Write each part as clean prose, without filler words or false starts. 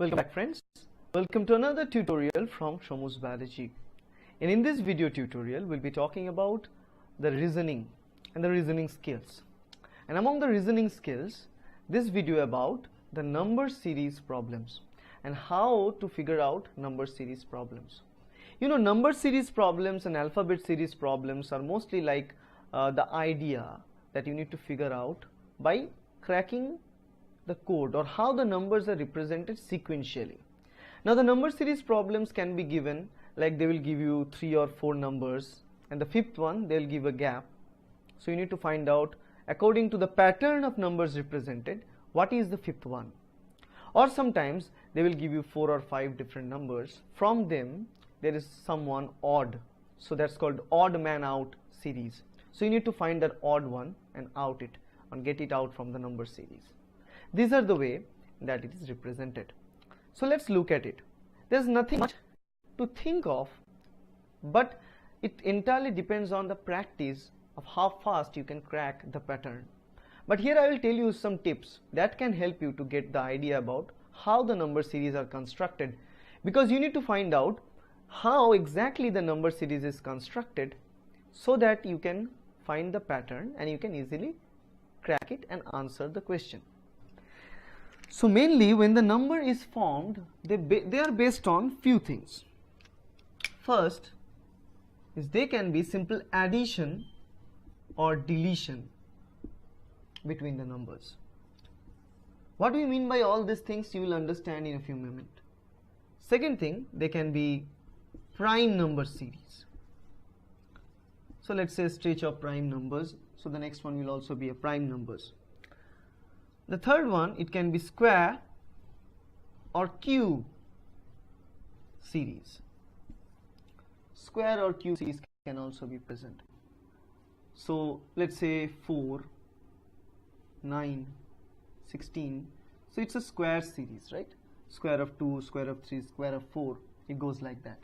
Welcome back, friends. Welcome to another tutorial from Shomu's Biology. And in this video tutorial, we'll be talking about the reasoning and the reasoning skills. And among the reasoning skills, this video about the number series problems and how to figure out number series problems. You know, number series problems and alphabet series problems are mostly like the idea that you need to figure out by cracking the code or how the numbers are represented sequentially. Now the number series problems can be given like they will give you 3 or 4 numbers, and the fifth one they will give a gap. So you need to find out, according to the pattern of numbers represented, what is the fifth one. Or sometimes they will give you 4 or 5 different numbers. From them there is someone odd, so that's called odd man out series. So you need to find that odd one and out it and get it out from the number series. These are the way that it is represented. So let's look at it. There's nothing much to think of, but it entirely depends on the practice of how fast you can crack the pattern. But here I will tell you some tips that can help you to get the idea about how the number series are constructed, because you need to find out how exactly the number series is constructed so that you can find the pattern and you can easily crack it and answer the question. So mainly when the number is formed, they are based on few things. First is they can be simple addition or deletion between the numbers. What do you mean by all these things? You will understand in a few moments. Second thing, they can be prime number series. So let's say stretch of prime numbers. So the next one will also be a prime numbers. The third one, it can be square or cube series. Square or cube series can also be present. So let's say 4, 9, 16. So it's a square series, right? Square of 2, square of 3, square of 4. It goes like that.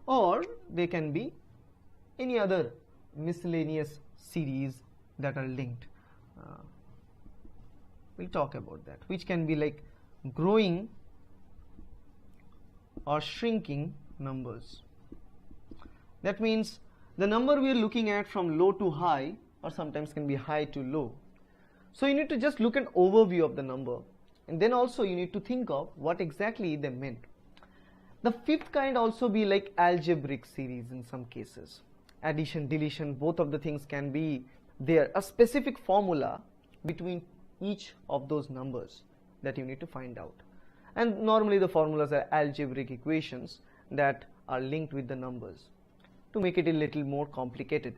Or they can be any other miscellaneous series that are linked. We'll talk about that, which can be like growing or shrinking numbers. That means the number we are looking at from low to high, or sometimes can be high to low. So you need to just look at overview of the number, and then also you need to think of what exactly they meant. The fifth kind also be like algebraic series in some cases. Addition, deletion, both of the things can be there. A specific formula between each of those numbers that you need to find out. And normally the formulas are algebraic equations that are linked with the numbers to make it a little more complicated.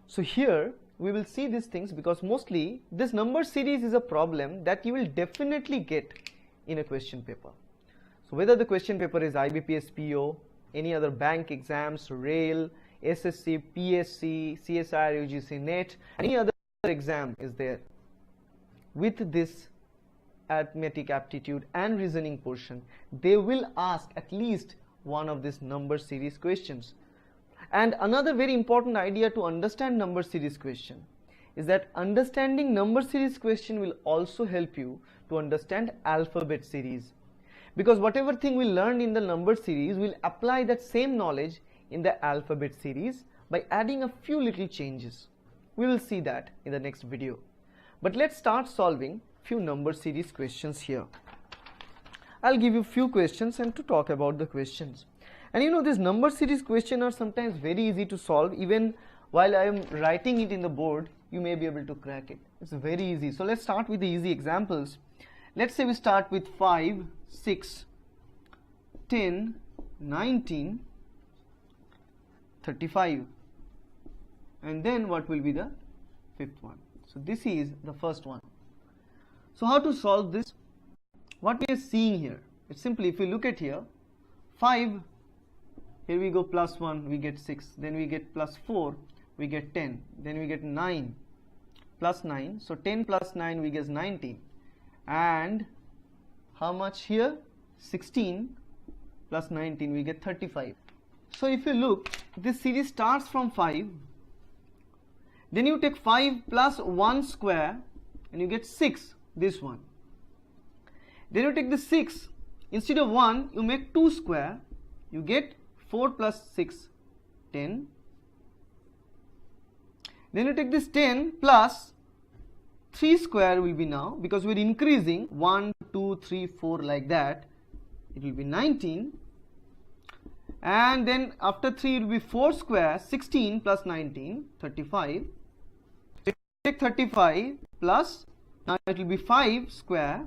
So here we will see these things because mostly this number series is a problem that you will definitely get in a question paper. So whether the question paper is IBPS PO, any other bank exams, rail, SSC, PSC, CSIR, UGC, NET, any other exam is there. With this arithmetic aptitude and reasoning portion, they will ask at least one of these number series questions. And another very important idea to understand number series question is that understanding number series question will also help you to understand alphabet series. Because whatever thing we learned in the number series, will apply that same knowledge in the alphabet series by adding a few little changes. We will see that in the next video. But let's start solving few number series questions here. I'll give you few questions and to talk about the questions. And you know, these number series questions are sometimes very easy to solve. Even while I am writing it in the board, you may be able to crack it. It's very easy. So let's start with the easy examples. Let's say we start with 5, 6, 10, 19, 35, and then what will be the fifth one. So this is the first one. So how to solve this? What we are seeing here, it's simply, if you look at here, 5, here we go plus 1, we get 6, then we get plus 4, we get 10, then we get 9, plus 9, so 10 plus 9 we get 19, and how much here? 16 plus 19 we get 35. So if you look, this series starts from 5, then you take 5 plus 1 square and you get 6. this one. Then you take the 6, instead of 1 you make 2 square, you get 4 plus 6, 10. Then you take this 10 plus 3 square will be now, because we are increasing 1, 2, 3, 4 like that, it will be 19. And then after 3 it will be 4 square, 16 plus 19, 35. Take 35 plus, now it will be 5 square,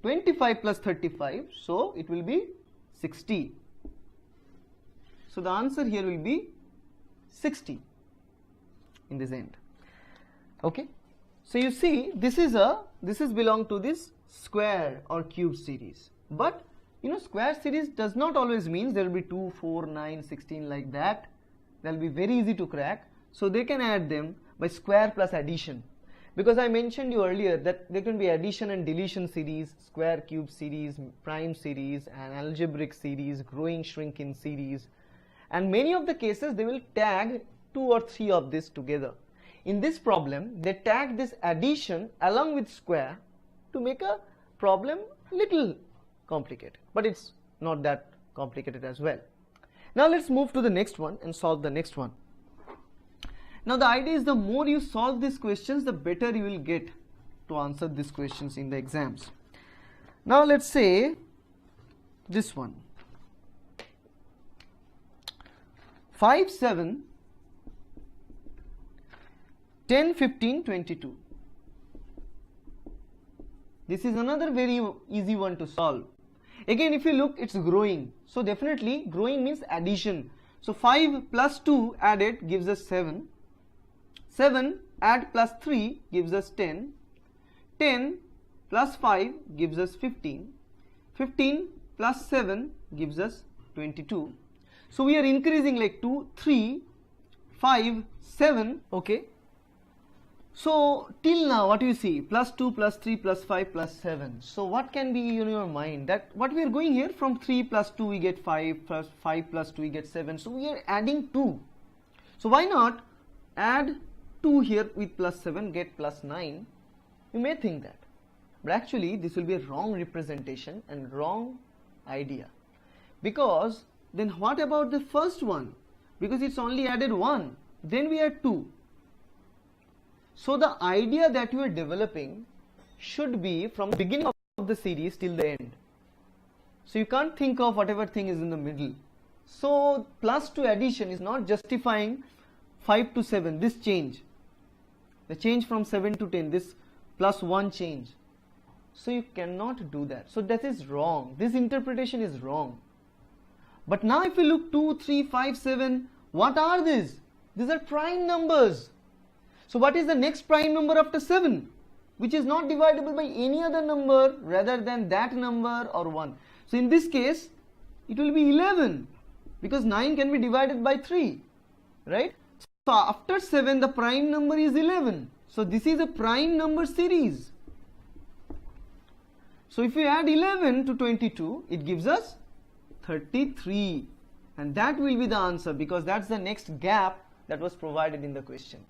25 plus 35, so it will be 60. So the answer here will be 60 in this end. Okay. So you see, this is belong to this square or cube series. But you know, square series does not always mean there will be 2, 4, 9, 16 like that. They will be very easy to crack. So they can add them by square plus addition. Because I mentioned you earlier that there can be addition and deletion series, square cube series, prime series, and algebraic series, growing shrinking series. And many of the cases they will tag 2 or 3 of this together. In this problem, they tag this addition along with square to make a problem little complicated, but it's not that complicated as well. Now let's move to the next one and solve the next one. Now the idea is the more you solve these questions, the better you will get to answer these questions in the exams. Now let's say this one. 5, 7, 10, 15, 22. This is another very easy one to solve. Again, if you look, it's growing. So definitely growing means addition. So 5 plus 2 added gives us 7. 7 add plus 3 gives us 10. 10 plus 5 gives us 15. 15 plus 7 gives us 22. So we are increasing like 2, 3, 5, 7. Okay. So till now what you see, plus 2 plus 3 plus 5 plus 7. So what can be in your mind, that what we are going here, from 3 plus 2 we get 5, plus 5 plus 2 we get 7. So we are adding 2. So why not add 2 here with plus 7, get plus 9. You may think that, but actually this will be a wrong representation and wrong idea. Because then what about the first one? Because it's only added 1, then we add 2. So the idea that you are developing should be from the beginning of the series till the end. So you can't think of whatever thing is in the middle. So plus 2 addition is not justifying 5 to 7, this change. The change from 7 to 10, this plus 1 change. So you cannot do that. So that is wrong. This interpretation is wrong. But now if you look 2, 3, 5, 7, what are these? These are prime numbers. So what is the next prime number after 7? Which is not divisible by any other number rather than that number or 1. So in this case, it will be 11, because 9 can be divided by 3, right? So after 7, the prime number is 11. So this is a prime number series. So if we add 11 to 22, it gives us 33. And that will be the answer, because that's the next gap that was provided in the question.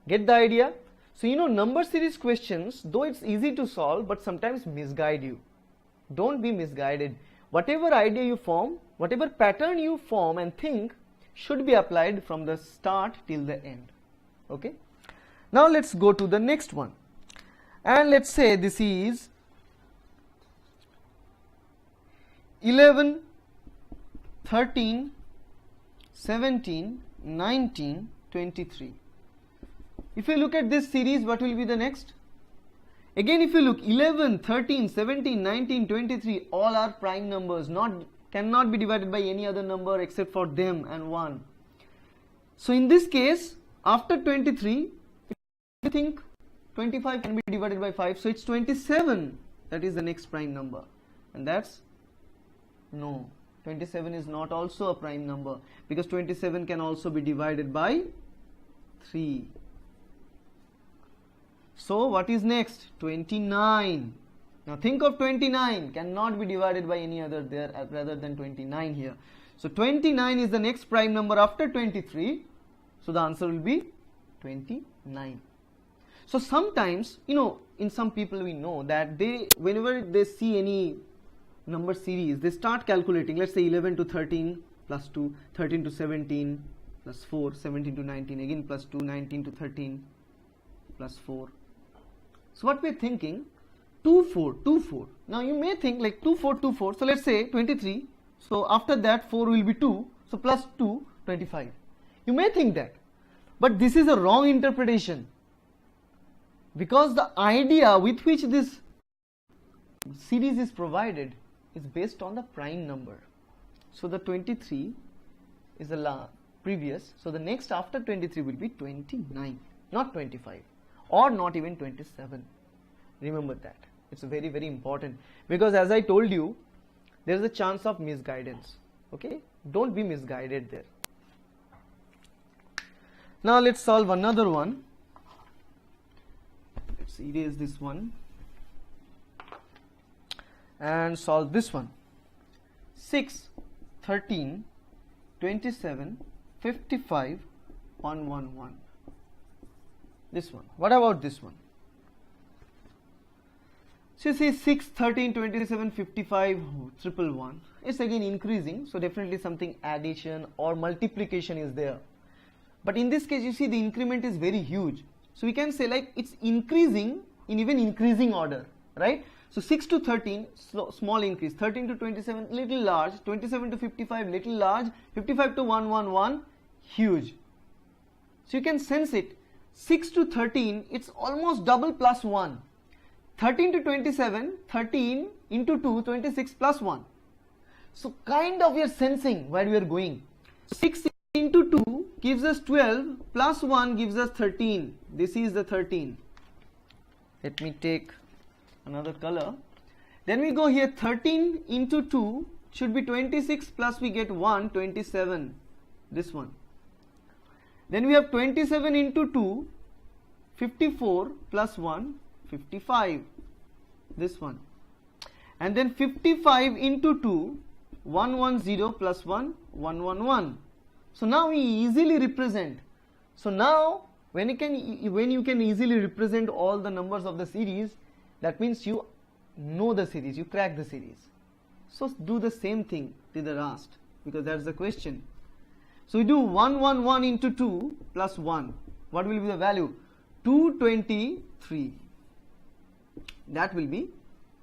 Get the idea? So you know, number series questions, though it's easy to solve, but sometimes misguide you. Don't be misguided. Whatever idea you form, whatever pattern you form and think, should be applied from the start till the end. Okay? Now let's go to the next one. And let's say this is 11, 13, 17, 19, 23. If you look at this series, what will be the next? Again, if you look, 11, 13, 17, 19, 23, all are prime numbers, cannot be divided by any other number except for them and 1. So in this case, after 23, if you think 25 can be divided by 5, so it's 27, that is the next prime number. And that's, no, 27 is not also a prime number, because 27 can also be divided by 3. So what is next? 29. Now think of 29, cannot be divided by any other there rather than 29 here. So 29 is the next prime number after 23. So the answer will be 29. So sometimes, in some people we know that whenever they see any number series, they start calculating. Let's say 11 to 13 plus 2, 13 to 17 plus 4, 17 to 19 again plus 2, 19 to 13 plus 4. So what we're thinking, 2, 4, 2, 4. Now you may think like 2, 4, 2, 4. So let's say 23. So after that 4 will be 2. So plus 2, 25. You may think that. But this is a wrong interpretation. Because the idea with which this series is provided is based on the prime number. So the 23 is the previous. So the next after 23 will be 29, not 25 or not even 27. Remember that. It's very, very important, because as I told you, there is a chance of misguidance. Okay, don't be misguided there. Now let's solve another one. Let's erase this one and solve this one. 6, 13, 27, 55, 111. This one. What about this one? So you see 6, 13, 27, 55, 111. It's again increasing, so definitely something addition or multiplication is there. But in this case, you see the increment is very huge. So we can say like it's increasing in even increasing order, right? So 6 to 13, small increase. 13 to 27, little large. 27 to 55, little large. 55 to 111, huge. So you can sense it. 6 to 13, it's almost double plus 1. 13 to 27, 13 into 2, 26 plus 1. So kind of we are sensing where we are going. 6 into 2 gives us 12, plus 1 gives us 13. This is the 13. Let me take another color. Then we go here, 13 into 2 should be 26, plus we get 1, 27. This one. Then we have 27 into 2, 54 plus 1, 55. This one. And then 55 into 2, 110 plus 1, 111. So now we easily represent. So now when you can easily represent all the numbers of the series, that means you know the series, you crack the series. So do the same thing to the last, because that's the question. So we do 111 into 2 plus 1. What will be the value? 223. That will be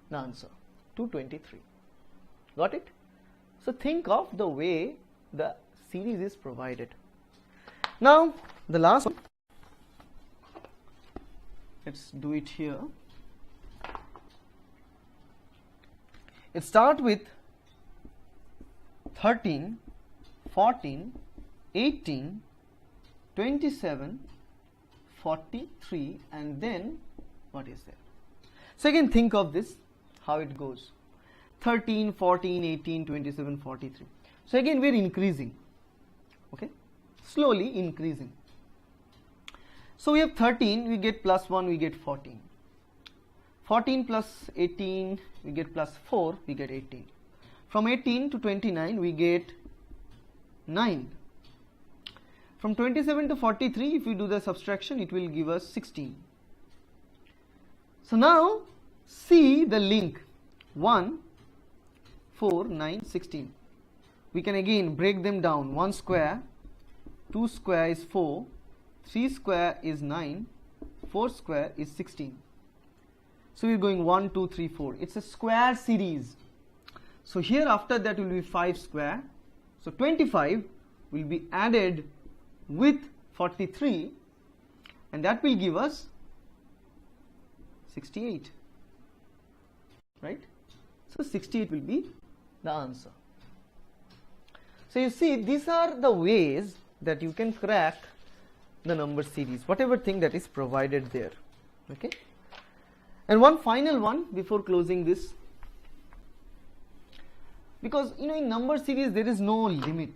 the answer. 223. Got it? So think of the way the series is provided. Now the last one. Let's do it here. It starts with 13, 14, 18, 27, 43, and then what is there? So again think of this, how it goes. 13, 14, 18, 27, 43. So again we are increasing, okay, slowly increasing. So we have 13, we get plus 1, we get 14. 14 plus 18, we get plus 4, we get 18. From 18 to 29, we get 9. From 27 to 43, if we do the subtraction, it will give us 16. So now, see the link. 1, 4, 9, 16. We can again break them down. 1 square, 2 square is 4, 3 square is 9, 4 square is 16. So we are going 1, 2, 3, 4. It's a square series. So here after that will be 5 square. So 25 will be added with 43, and that will give us 68. Right? So 68 will be the answer. So you see, these are the ways that you can crack the number series, whatever thing that is provided there. Okay? And one final one before closing this, because in number series there is no limit.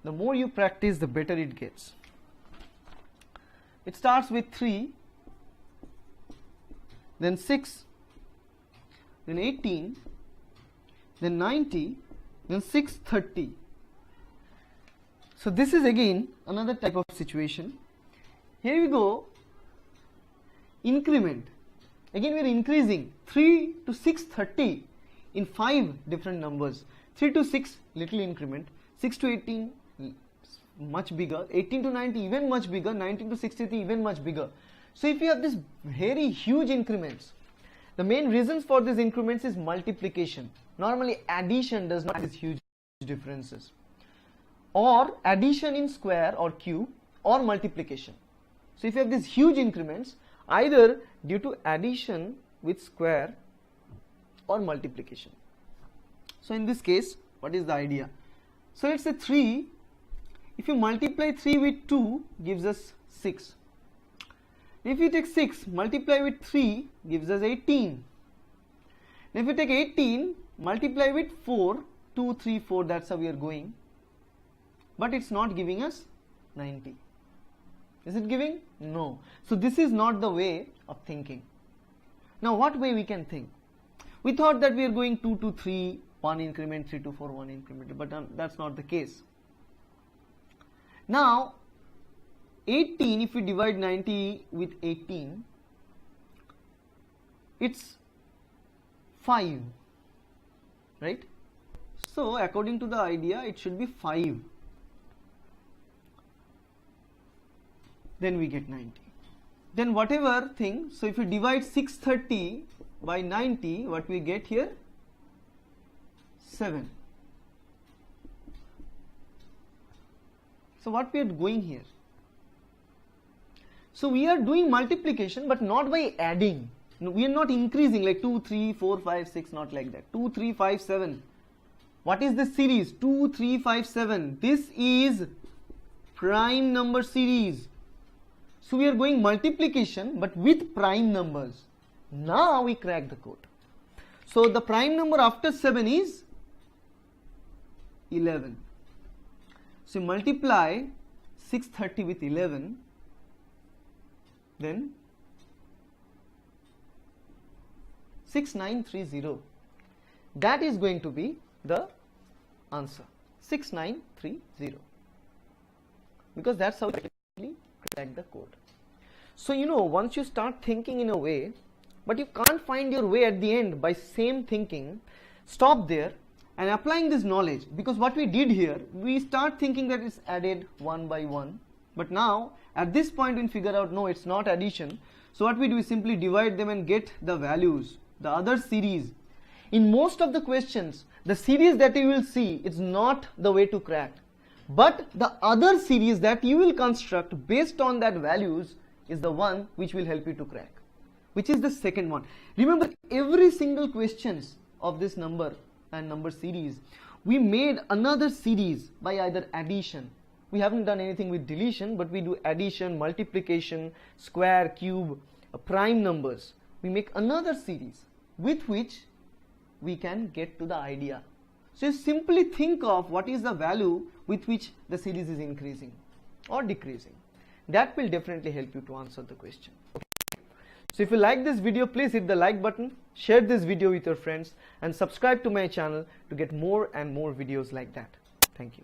The more you practice, the better it gets. It starts with 3, then 6, then 18, then 90, then 630. So this is again another type of situation. Here we go. increment. Again we are increasing 3 to 630 in 5 different numbers. 3 to 6 little increment, 6 to 18 much bigger, 18 to 90 even much bigger, 19 to 63 even much bigger. So if you have this very huge increments, the main reasons for these increments is multiplication. Normally addition does not have these huge differences, or addition in square or cube, or multiplication. So if you have these huge increments, either due to addition with square or multiplication. So in this case, what is the idea? So let's say 3, if you multiply 3 with 2 gives us 6. If you take 6 multiply with 3 gives us 18. If you take 18 multiply with 4, 2, 3, 4, that's how we are going. But it's not giving us 90. Is it giving? No. So this is not the way of thinking. Now what way we can think? We thought that we are going 2 to 3, 1 increment, 3 to 4, 1 increment, but that's not the case. Now 18, if we divide 90 with 18, it's 5, right? So according to the idea, it should be 5. Then we get 90. Then whatever thing, so if you divide 630 by 90, what we get here? 7. So what we are going here? So we are doing multiplication, but not by adding. No, we are not increasing like 2, 3, 4, 5, 6, not like that. 2, 3, 5, 7. What is this series? 2, 3, 5, 7. This is prime number series. So we are going multiplication, but with prime numbers. Now we crack the code. So the prime number after 7 is 11. So multiply 630 with 11, then 6930. That is going to be the answer, 6930, because that's how we crack the code. So once you start thinking in a way, but you can't find your way at the end by same thinking, stop there and applying this knowledge, because what we did here, we start thinking that it's added one by one, but now at this point we figure out no, it's not addition. So what we do is simply divide them and get the values, the other series. In most of the questions, the series that you will see is not the way to crack, but the other series that you will construct based on that values is the one which will help you to crack, which is the second one. Remember, every single questions of this number and number series, we made another series by either addition. We haven't done anything with deletion, but we do addition, multiplication, square, cube, prime numbers. We make another series with which we can get to the idea. So you simply think of what is the value with which the series is increasing or decreasing. That will definitely help you to answer the question. So if you like this video, please hit the like button, share this video with your friends, and subscribe to my channel to get more and more videos like that. Thank you.